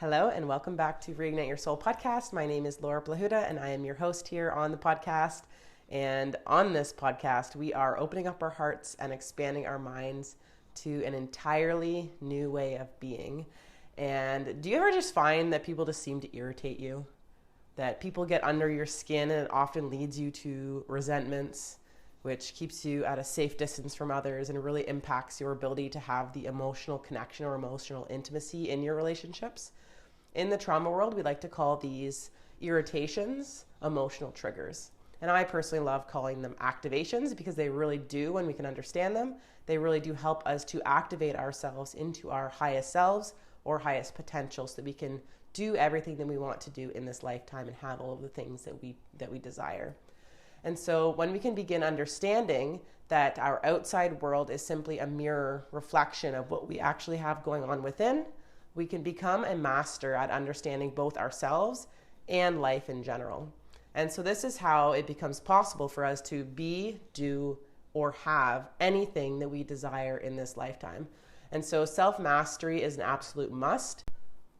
Hello and welcome back to Reignite Your Soul podcast. My name is Laura Blahuda and I am your host here on the podcast. And on this podcast, we are opening up our hearts and expanding our minds to an entirely new way of being. And do you ever just find that people just seem to irritate you? That people get under your skin and it often leads you to resentments, which keeps you at a safe distance from others and really impacts your ability to have the emotional connection or emotional intimacy in your relationships. In the trauma world, we like to call these irritations emotional triggers. And I personally love calling them activations because they really do, when we can understand them, they really do help us to activate ourselves into our highest selves or highest potential so that we can do everything that we want to do in this lifetime and have all of the things that we desire. And so when we can begin understanding that our outside world is simply a mirror reflection of what we actually have going on within, we can become a master at understanding both ourselves and life in general. And so this is how it becomes possible for us to be, do, or have anything that we desire in this lifetime. And so self-mastery is an absolute must,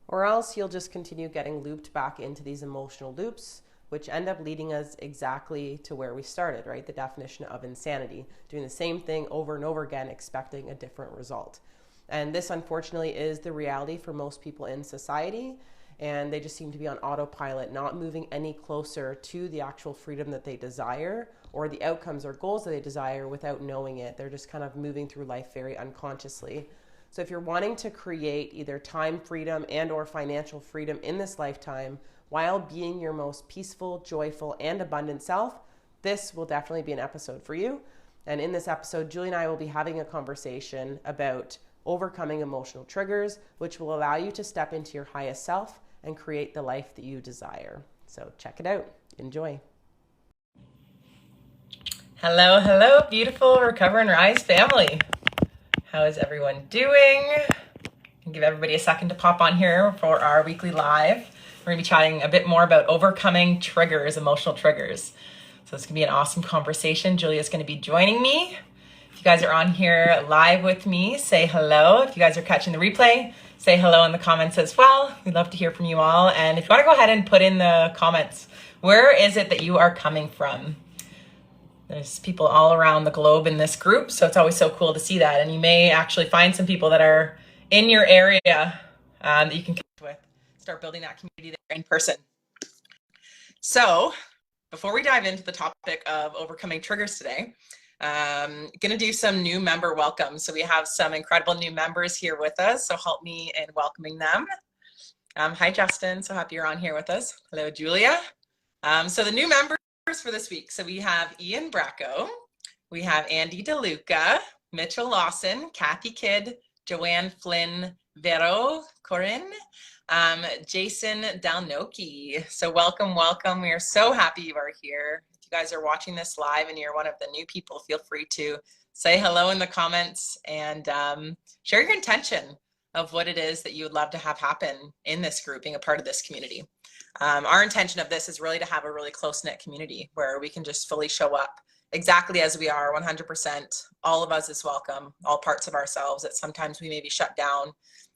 or else you'll just continue getting looped back into these emotional loops, which end up leading us exactly to where we started, right? The definition of insanity, doing the same thing over and over again, expecting a different result. And this, unfortunately, is the reality for most people in society. And they just seem to be on autopilot, not moving any closer to the actual freedom that they desire or the outcomes or goals that they desire without knowing it. They're just kind of moving through life very unconsciously. So if you're wanting to create either time freedom and or financial freedom in this lifetime while being your most peaceful, joyful, and abundant self, this will definitely be an episode for you. And in this episode, Julie and I will be having a conversation about overcoming emotional triggers, which will allow you to step into your highest self and create the life that you desire. So check it out. Enjoy. Hello, beautiful Recover and Rise family. How is everyone doing? I'll give everybody a second to pop on here for our weekly live. We're going to be chatting a bit more about overcoming triggers, emotional triggers. So it's going to be an awesome conversation. Julia's going to be joining me. If you guys are on here live with me, say hello. If you guys are catching the replay, say hello in the comments as well. We'd love to hear from you all. And if you want to go ahead and put in the comments, where is it that you are coming from? There's people all around the globe in this group, so it's always so cool to see that. And you may actually find some people that are in your area that you can connect with. Start building that community there in person. So before we dive into the topic of overcoming triggers today, gonna do some new member welcomes. So we have some incredible new members here with us. So help me in welcoming them. Hi, Justin. So happy you're on here with us. Hello, Julia. So the new members for this week. So we have Ian Bracco, we have Andy DeLuca, Mitchell Lawson, Kathy Kidd, Joanne Flynn, Vero Corinne, Jason Dalnoki. So welcome. We are so happy you are here. If you guys are watching this live and you're one of the new people, feel free to say hello in the comments and share your intention of what it is that you would love to have happen in this group, being a part of this community. Our intention of this is really to have a really close-knit community where we can just fully show up exactly as we are, 100%. All of us is welcome, all parts of ourselves that sometimes we may be shut down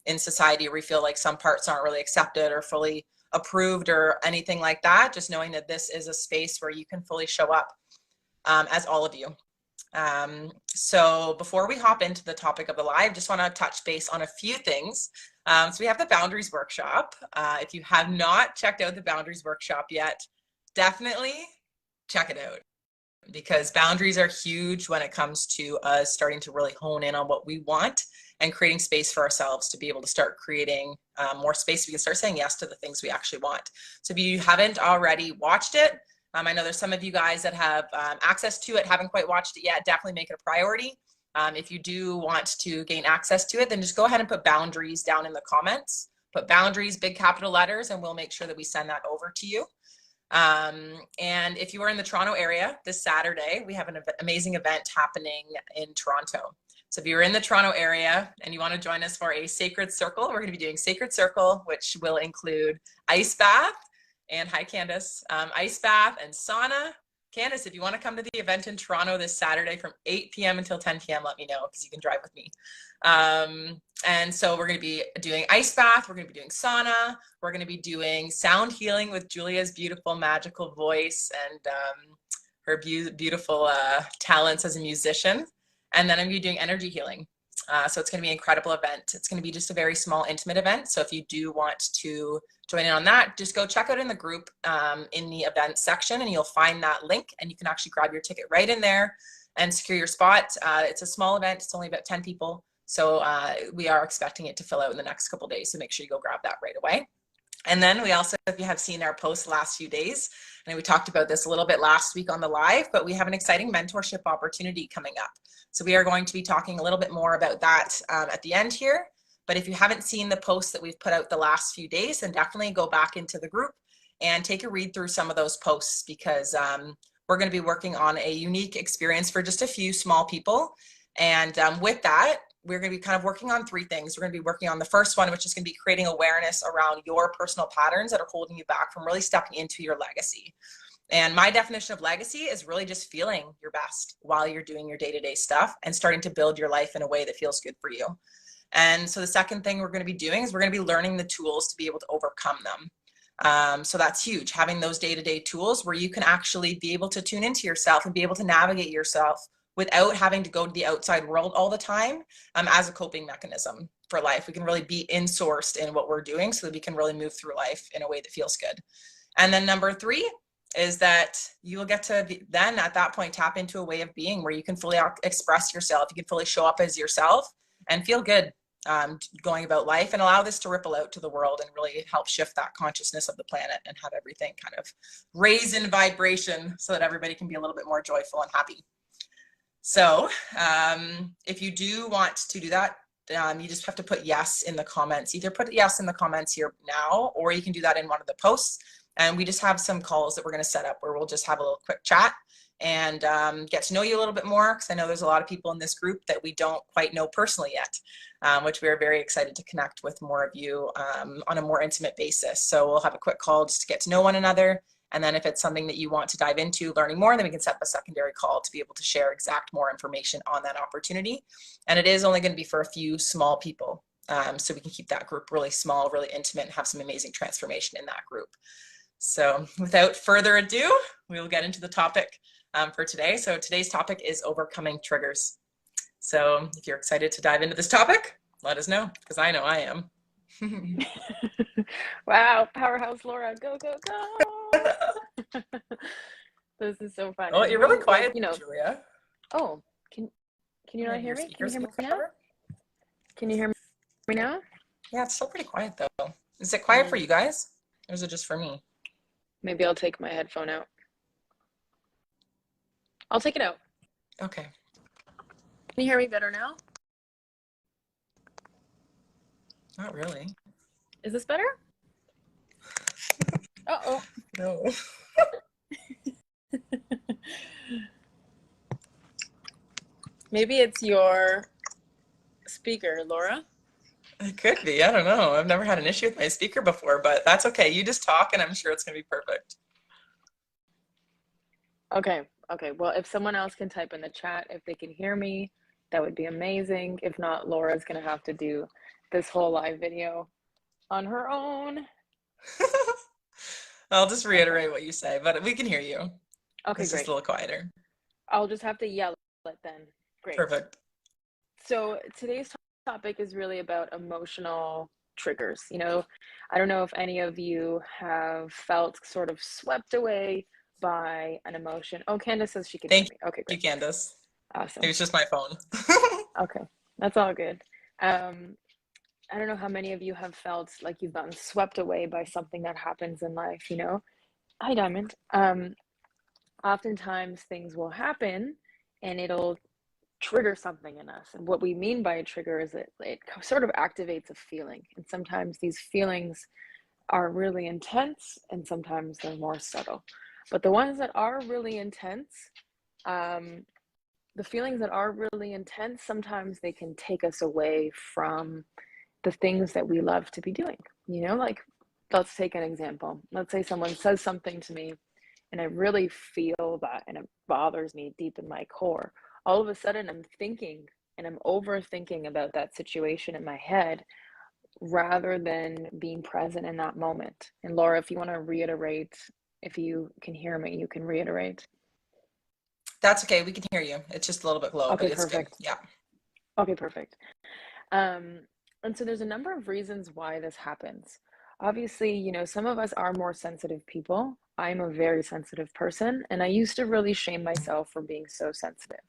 in society, or we feel like some parts aren't really accepted or fully approved or anything like that. Just knowing that this is a space where you can fully show up as all of you. So before we hop into the topic of the live, just want to touch base on a few things. So we have the Boundaries Workshop. If you have not checked out the Boundaries Workshop yet, definitely check it out, because boundaries are huge when it comes to us starting to really hone in on what we want and creating space for ourselves to be able to start creating more space. We can start saying yes to the things we actually want. So if you haven't already watched it, I know there's some of you guys that have access to it, haven't quite watched it yet, definitely make it a priority. If you do want to gain access to it, then just go ahead and put boundaries down in the comments. Put boundaries, big capital letters, and we'll make sure that we send that over to you. And if you are in the Toronto area this Saturday, we have an amazing event happening in Toronto. So if you're in the Toronto area and you want to join us for a Sacred Circle, we're going to be doing Sacred Circle, which will include ice bath and hi Candace, ice bath and sauna, Candace, if you want to come to the event in Toronto this Saturday from 8 p.m. until 10 p.m., let me know because you can drive with me. And so we're going to be doing ice bath. We're going to be doing sauna. We're going to be doing sound healing with Julia's beautiful, magical voice and her beautiful talents as a musician. And then I'm going to be doing energy healing. So it's going to be an incredible event. It's going to be just a very small, intimate event. So if you do want to join in on that, just go check out in the group in the event section, and you'll find that link, and you can actually grab your ticket right in there and secure your spot. It's a small event. It's only about 10 people. So we are expecting it to fill out in the next couple of days. So make sure you go grab that right away. And then we also, if you have seen our posts the last few days, and we talked about this a little bit last week on the live, but we have an exciting mentorship opportunity coming up. So we are going to be talking a little bit more about that at the end here. But if you haven't seen the posts that we've put out the last few days, then definitely go back into the group and take a read through some of those posts, because we're going to be working on a unique experience for just a few small people. And with that, we're going to be kind of working on three things. We're going to be working on the first one, which is going to be creating awareness around your personal patterns that are holding you back from really stepping into your legacy. And my definition of legacy is really just feeling your best while you're doing your day-to-day stuff and starting to build your life in a way that feels good for you. And so the second thing we're going to be doing is we're going to be learning the tools to be able to overcome them. So that's huge, having those day-to-day tools where you can actually be able to tune into yourself and be able to navigate yourself without having to go to the outside world all the time as a coping mechanism for life. We can really be in-sourced in what we're doing so that we can really move through life in a way that feels good. And then number three is that you will get to then at that point tap into a way of being where you can fully express yourself. You can fully show up as yourself and feel good going about life, and allow this to ripple out to the world and really help shift that consciousness of the planet and have everything kind of raise in vibration so that everybody can be a little bit more joyful and happy. So if you do want to do that, you just have to put yes in the comments. Either put yes in the comments here now, or you can do that in one of the posts. And we just have some calls that we're going to set up where we'll just have a little quick chat and get to know you a little bit more, because I know there's a lot of people in this group that we don't quite know personally yet, which we are very excited to connect with more of you on a more intimate basis. So we'll have a quick call just to get to know one another. And then if it's something that you want to dive into learning more, then we can set up a secondary call to be able to share exact more information on that opportunity. And it is only going to be for a few small people. So we can keep that group really small, really intimate, and have some amazing transformation in that group. So without further ado, we will get into the topic for today. So today's topic is overcoming triggers. So if you're excited to dive into this topic, let us know, because I know I am. Wow, powerhouse Laura, go, go, go. This is so fun. Oh, you're really quiet, like, Julia. Oh, can you not hear me? Can you hear me now? Can you hear me now? Yeah, it's still pretty quiet though. Is it quiet for you guys? Or is it just for me? Maybe I'll take my headphone out. I'll take it out. Okay. Can you hear me better now? Not really. Is this better? Uh-oh. No. Maybe it's your speaker, Laura. It could be. I don't know. I've never had an issue with my speaker before, but that's okay. You just talk and I'm sure it's going to be perfect. Okay. Well, if someone else can type in the chat, if they can hear me, that would be amazing. If not, Laura's going to have to do this whole live video on her own. I'll just reiterate what you say, but we can hear you. Okay, it's great. Just a little quieter. I'll just have to yell it then. Great. Perfect. So today's topic is really about emotional triggers. I don't know if any of you have felt sort of swept away by an emotion. Oh, Candace says she can hear me. Okay, great. Thank you, Candace. Awesome. It was just my phone. Okay, that's all good. I don't know how many of you have felt like you've gotten swept away by something that happens in life, Hi, Diamond. Oftentimes things will happen and it'll trigger something in us. And what we mean by a trigger is it sort of activates a feeling. And sometimes these feelings are really intense and sometimes they're more subtle. But the ones that are really intense, the feelings that are really intense, sometimes they can take us away from the things that we love to be doing. Like, let's take an example. Let's say someone says something to me and I really feel that, and it bothers me deep in my core, all of a sudden I'm thinking and I'm overthinking about that situation in my head rather than being present in that moment. And Laura, if you want to reiterate, if you can hear me, you can reiterate. That's okay. We can hear you. It's just a little bit low, but Okay, it's good. perfect. Yeah. Okay, perfect. Um, and so there's a number of reasons why this happens. Obviously, some of us are more sensitive people. I'm a very sensitive person, and I used to really shame myself for being so sensitive.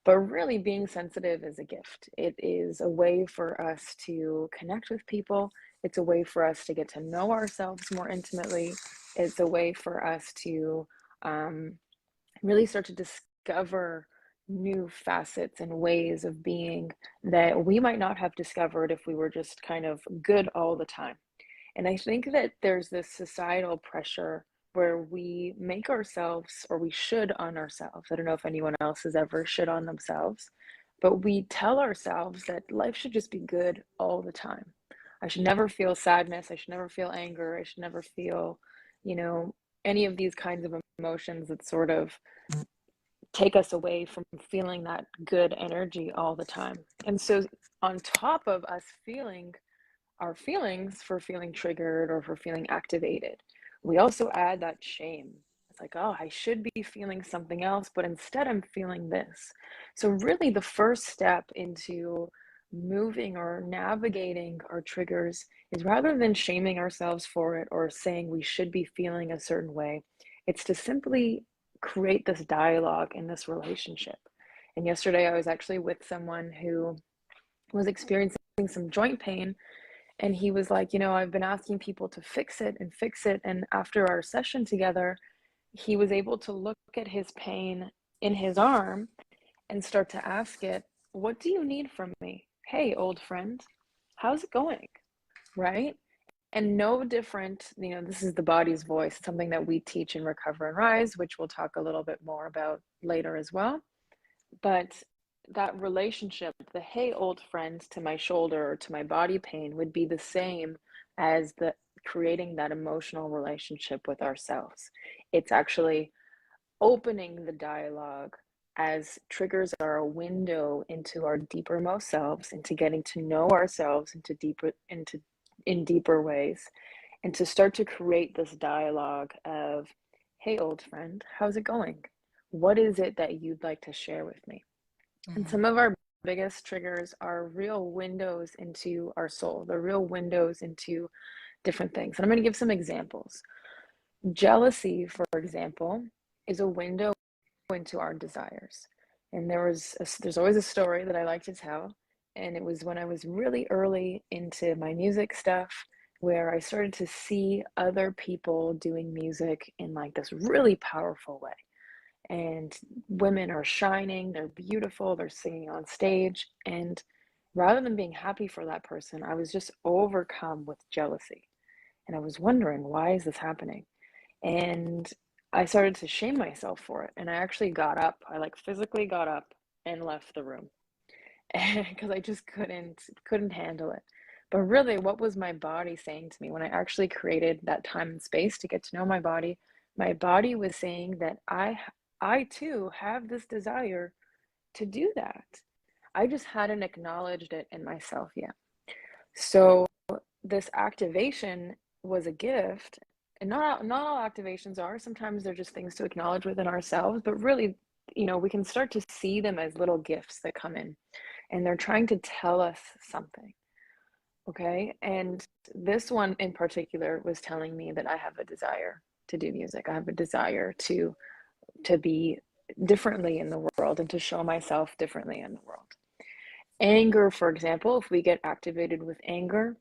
But really, being sensitive is a gift. It is a way for us to connect with people. It's a way for us to get to know ourselves more intimately. It's a way for us to um, really start to discover new facets and ways of being that we might not have discovered if we were just kind of good all the time. And I think that there's this societal pressure where we make ourselves, or we should on ourselves. I don't know if anyone else has ever should on themselves, but we tell ourselves that life should just be good all the time. I should never feel sadness. I should never feel anger. I should never feel, you know, any of these kinds of emotions that sort of take us away from feeling that good energy all the time. And so, on top of us feeling our feelings for feeling triggered or for feeling activated, we also add that shame. It's like, oh, I should be feeling something else, but instead I'm feeling this. So, really, the first step into moving or navigating our triggers is, rather than shaming ourselves for it or saying we should be feeling a certain way, it's to simply create this dialogue in this relationship. And yesterday, I was actually with someone who was experiencing some joint pain, and he was like, I've been asking people to fix it and fix it. And after our session together, he was able to look at his pain in his arm and start to ask it, what do you need from me? Hey, old friend, how's it going? Right? And no different, this is the body's voice, something that we teach in Recover and Rise, which we'll talk a little bit more about later as well. But that relationship, the hey old friend to my shoulder or to my body pain, would be the same as the creating that emotional relationship with ourselves. It's actually opening the dialogue, as triggers are a window into our deepermost selves, into getting to know ourselves in deeper ways, and to start to create this dialogue of, hey old friend, how's it going? What is it that you'd like to share with me? And Mm-hmm. some of our biggest triggers are real windows into our soul. They're real windows into different things. And I'm going to give some examples. Jealousy, for example, is a window into our desires. And there's always a story that I like to tell. And it was when I was really early into my music stuff, where I started to see other people doing music in like this really powerful way. And women are shining, they're beautiful, they're singing on stage. And rather than being happy for that person, I was just overcome with jealousy. And I was wondering, why is this happening? And I started to shame myself for it. And I actually got up, I like physically got up and left the room because I just couldn't handle it. But really, what was my body saying to me when I actually created that time and space to get to know my body? My body was saying that I too have this desire to do that. I just hadn't acknowledged it in myself yet. So this activation was a gift. And not all activations are. Sometimes they're just things to acknowledge within ourselves, but really, we can start to see them as little gifts that come in, and they're trying to tell us something. Okay? And this one in particular was telling me that I have a desire to do music. I have a desire to be differently in the world and to show myself differently in the world. Anger, for example, if we get activated with anger,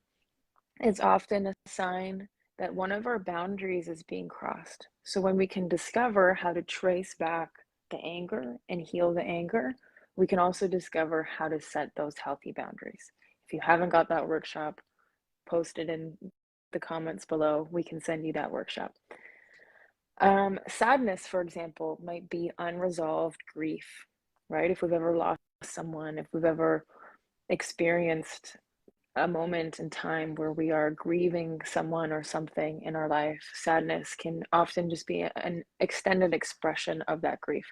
it's often a sign that one of our boundaries is being crossed. So when we can discover how to trace back the anger and heal the anger, we can also discover how to set those healthy boundaries. If you haven't got that workshop, post it in the comments below. We can send you that workshop. Sadness, for example, might be unresolved grief, right? If we've ever lost someone, if we've ever experienced a moment in time where we are grieving someone or something in our life, sadness can often just be an extended expression of that grief.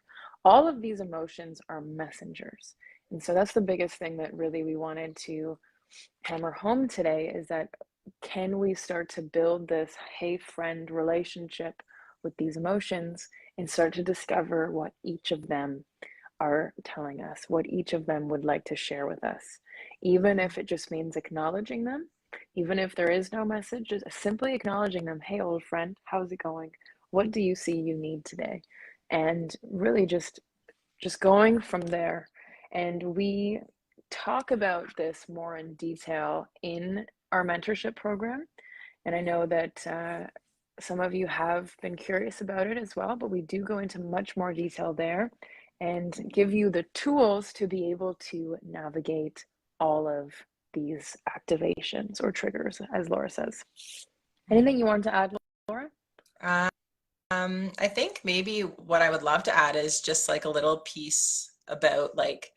All of these emotions are messengers. And so that's the biggest thing that really we wanted to hammer home today, is that can we start to build this hey friend relationship with these emotions and start to discover what each of them are telling us, what each of them would like to share with us, even if it just means acknowledging them, even if there is no message, just simply acknowledging them. Hey, old friend, how's it going? What do you see you need today? And really just going from there. And we talk about this more in detail in our mentorship program. And I know that some of you have been curious about it as well, but we do go into much more detail there and give you the tools to be able to navigate all of these activations or triggers, as Laura says. Anything you want to add, Laura? I think maybe what I would love to add is just like a little piece about like,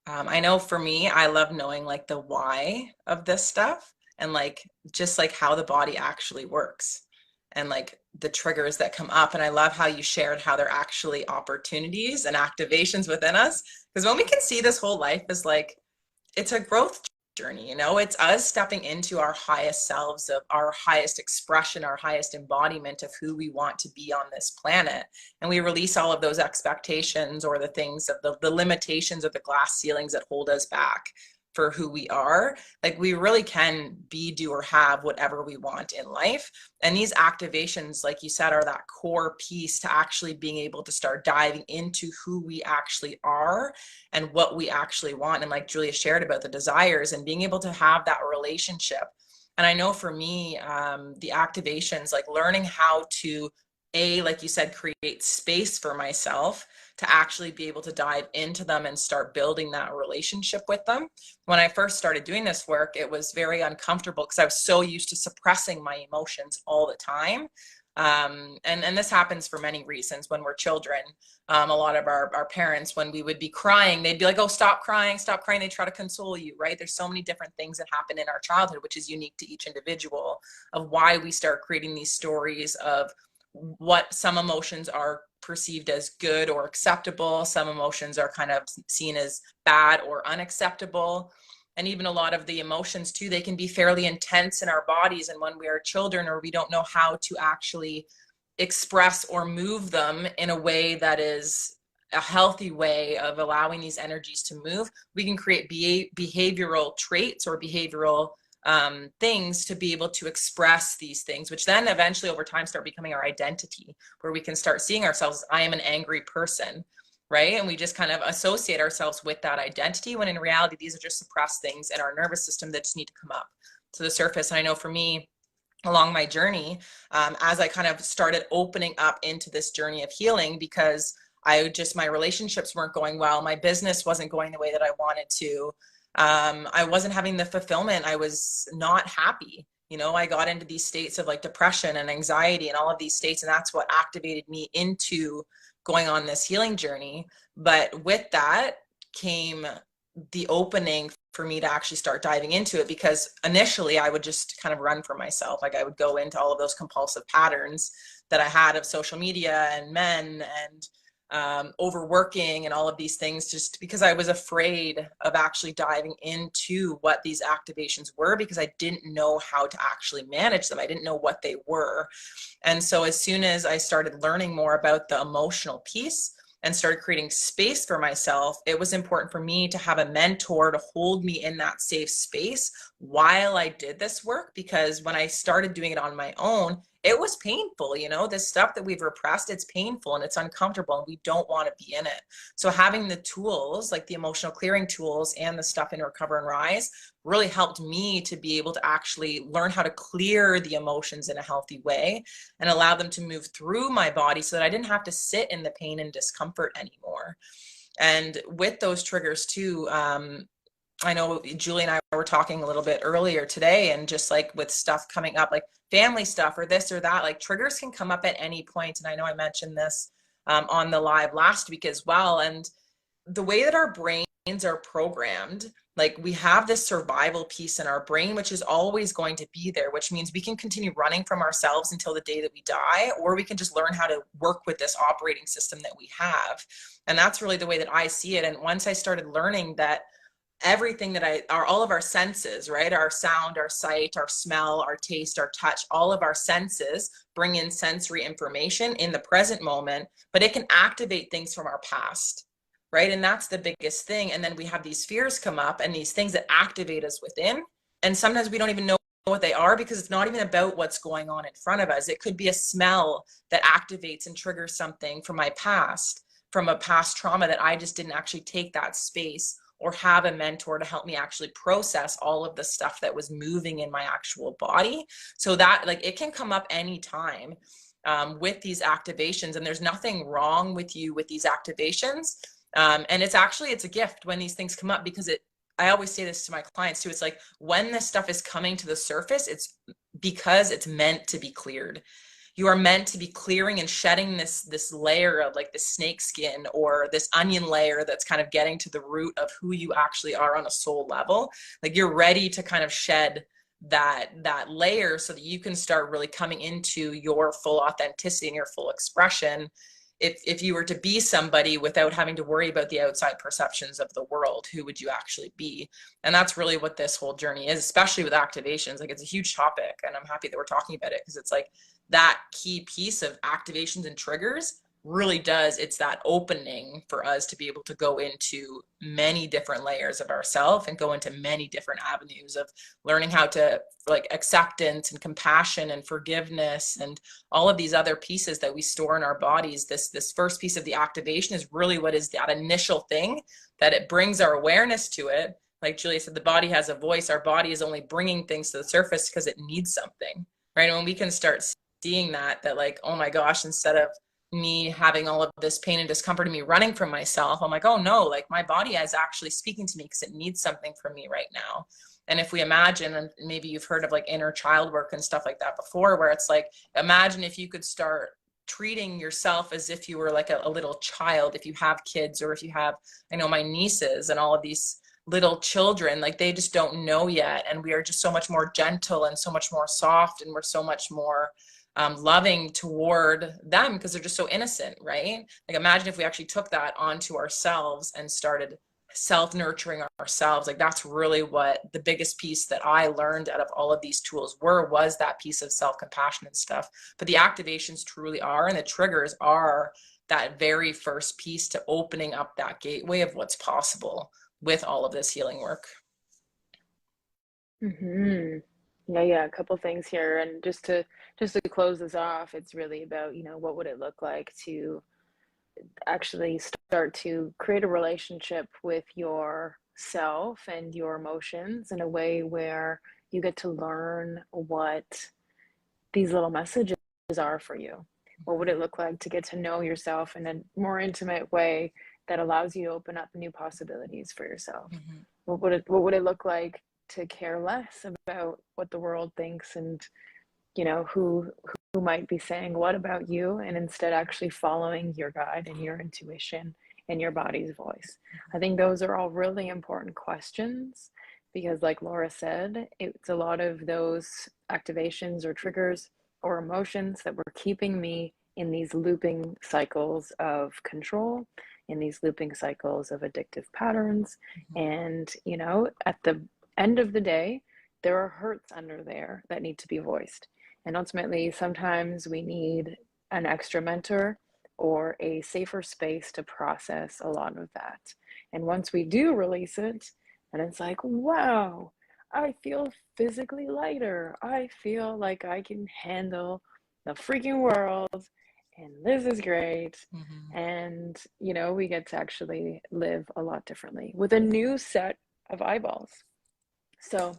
I know for me, I love knowing like the why of this stuff and like just like how the body actually works and like the triggers that come up. And I love how you shared how they're actually opportunities and activations within us. Because when we can see this whole life as like, it's a growth journey, you know, it's us stepping into our highest selves, of our highest expression, our highest embodiment of who we want to be on this planet. And we release all of those expectations or the things of the limitations of the glass ceilings that hold us back for who we are. Like we really can be, do, or have whatever we want in life. And these activations, like you said, are that core piece to actually being able to start diving into who we actually are and what we actually want. And like Julia shared about the desires and being able to have that relationship. And I know for me, the activations, like learning how to, like you said, create space for myself to actually be able to dive into them and start building that relationship with them. When I first started doing this work, it was very uncomfortable because I was so used to suppressing my emotions all the time. And this happens for many reasons when we're children. A lot of our parents, when we would be crying, they'd be like, oh, stop crying, stop crying. They try to console you, right? There's so many different things that happen in our childhood, which is unique to each individual, of why we start creating these stories of what some emotions are perceived as good or acceptable. Some emotions are kind of seen as bad or unacceptable. And even a lot of the emotions too, they can be fairly intense in our bodies. And when we are children or we don't know how to actually express or move them in a way that is a healthy way of allowing these energies to move, we can create behavioral traits or behavioral things to be able to express these things, which then eventually over time start becoming our identity, where we can start seeing ourselves, I am an angry person, right? And we just kind of associate ourselves with that identity, when in reality, these are just suppressed things in our nervous system that just need to come up to the surface. And I know for me, along my journey, as I kind of started opening up into this journey of healing, because my relationships weren't going well, my business wasn't going the way that I wanted to, I wasn't having the fulfillment. I was not happy. You know, I got into these states of like depression and anxiety and all of these states, and that's what activated me into going on this healing journey. But with that came the opening for me to actually start diving into it, because initially I would just kind of run for myself. Like I would go into all of those compulsive patterns that I had of social media and men and overworking and all of these things, just because I was afraid of actually diving into what these activations were, because I didn't know how to actually manage them. I didn't know what they were. And so as soon as I started learning more about the emotional piece and started creating space for myself, it was important for me to have a mentor to hold me in that safe space while I did this work. Because when I started doing it on my own, it was painful. You know, this stuff that we've repressed, it's painful and it's uncomfortable and we don't want to be in it. So having the tools, like the emotional clearing tools and the stuff in Recover and Rise, really helped me to be able to actually learn how to clear the emotions in a healthy way and allow them to move through my body so that I didn't have to sit in the pain and discomfort anymore. And with those triggers too, I know Julie and I were talking a little bit earlier today, and just like with stuff coming up, like family stuff or this or that, like triggers can come up at any point. And I know I mentioned this on the live last week as well. And the way that our brains are programmed like we have this survival piece in our brain, which is always going to be there, which means we can continue running from ourselves until the day that we die, or we can just learn how to work with this operating system that we have. And that's really the way that I see it. And once I started learning that everything that all of our senses, right? Our sound, our sight, our smell, our taste, our touch, all of our senses bring in sensory information in the present moment, but it can activate things from our past, right? And that's the biggest thing. And then we have these fears come up and these things that activate us within. And sometimes we don't even know what they are, because it's not even about what's going on in front of us. It could be a smell that activates and triggers something from my past, from a past trauma that I just didn't actually take that space or have a mentor to help me actually process all of the stuff that was moving in my actual body. So that, like, it can come up anytime with these activations, and there's nothing wrong with you with these activations. And it's a gift when these things come up, because I always say this to my clients too. It's like, when this stuff is coming to the surface, it's because it's meant to be cleared. You are meant to be clearing and shedding this layer of like this snake skin, or this onion layer that's kind of getting to the root of who you actually are on a soul level. Like, you're ready to kind of shed that layer so that you can start really coming into your full authenticity and your full expression. If you were to be somebody without having to worry about the outside perceptions of the world, who would you actually be? And that's really what this whole journey is, especially with activations. Like, it's a huge topic, and I'm happy that we're talking about it, because it's like that key piece of activations and triggers really does, it's that opening for us to be able to go into many different layers of ourselves and go into many different avenues of learning how to, like, acceptance and compassion and forgiveness and all of these other pieces that we store in our bodies. This first piece of the activation is really what is that initial thing that it brings our awareness to it. Like Julia said, the body has a voice. Our body is only bringing things to the surface because it needs something, right? And when we can start seeing that like, oh my gosh, instead of me having all of this pain and discomfort and me running from myself, I'm like, oh no, like, my body is actually speaking to me because it needs something from me right now. And if we imagine, and maybe you've heard of like inner child work and stuff like that before, where it's like, imagine if you could start treating yourself as if you were like a little child. If you have kids, or if you have, I know my nieces and all of these little children, like, they just don't know yet, and we are just so much more gentle and so much more soft, and we're so much more loving toward them because they're just so innocent, right? Like, imagine if we actually took that onto ourselves and started self-nurturing ourselves. Like, that's really what the biggest piece that I learned out of all of these tools was that piece of self-compassion and stuff. But the activations truly are, and the triggers are that very first piece to opening up that gateway of what's possible with all of this healing work. Mm-hmm. Yeah, a couple things here. And just to close this off, it's really about, what would it look like to actually start to create a relationship with yourself and your emotions in a way where you get to learn what these little messages are for you. What would it look like to get to know yourself in a more intimate way that allows you to open up new possibilities for yourself? Mm-hmm. What would it look like to care less about what the world thinks, and who might be saying what about you, and instead actually following your guide and your intuition and your body's voice? I think those are all really important questions, because like Laura said, it's a lot of those activations or triggers or emotions that were keeping me in these looping cycles of control, in these looping cycles of addictive patterns. And at the end of the day, there are hurts under there that need to be voiced. And ultimately, sometimes we need an extra mentor or a safer space to process a lot of that. And once we do release it, and it's like, wow, I feel physically lighter. I feel like I can handle the freaking world, and this is great. Mm-hmm. And, we get to actually live a lot differently with a new set of eyeballs. So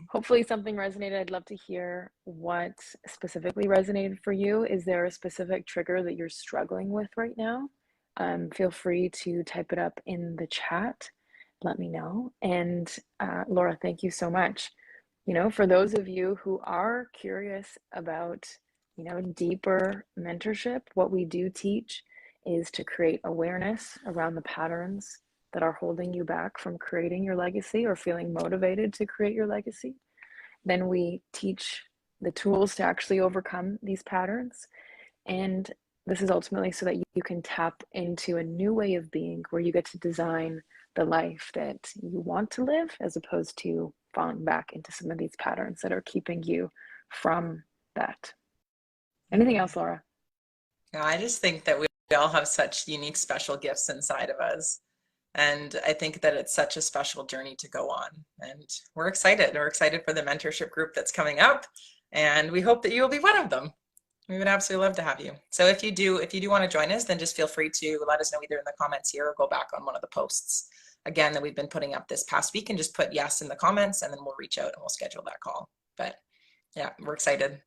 hopefully something resonated. I'd love to hear what specifically resonated for you. Is there a specific trigger that you're struggling with right now? Feel free to type it up in the chat. Let me know. And Laura, thank you so much. For those of you who are curious about, deeper mentorship, what we do teach is to create awareness around the patterns that are holding you back from creating your legacy or feeling motivated to create your legacy. Then we teach the tools to actually overcome these patterns. And this is ultimately so that you can tap into a new way of being where you get to design the life that you want to live, as opposed to falling back into some of these patterns that are keeping you from that. Anything else, Laura? Yeah, I just think that we all have such unique, special gifts inside of us. And I think that it's such a special journey to go on. And we're excited. We're excited for the mentorship group that's coming up. And we hope that you will be one of them. We would absolutely love to have you. So if you do want to join us, then just feel free to let us know either in the comments here or go back on one of the posts again that we've been putting up this past week, and just put yes in the comments, and then we'll reach out and we'll schedule that call. But yeah, we're excited.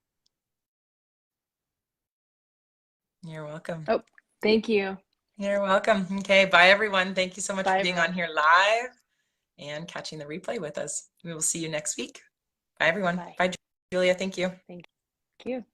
You're welcome. Oh, thank you. You're welcome. Okay, bye everyone. Thank you so much Bye, for being everyone. on here live and catching the replay with us. We will see you next week. Bye everyone. Bye. Bye, Julia. Thank you. Thank you.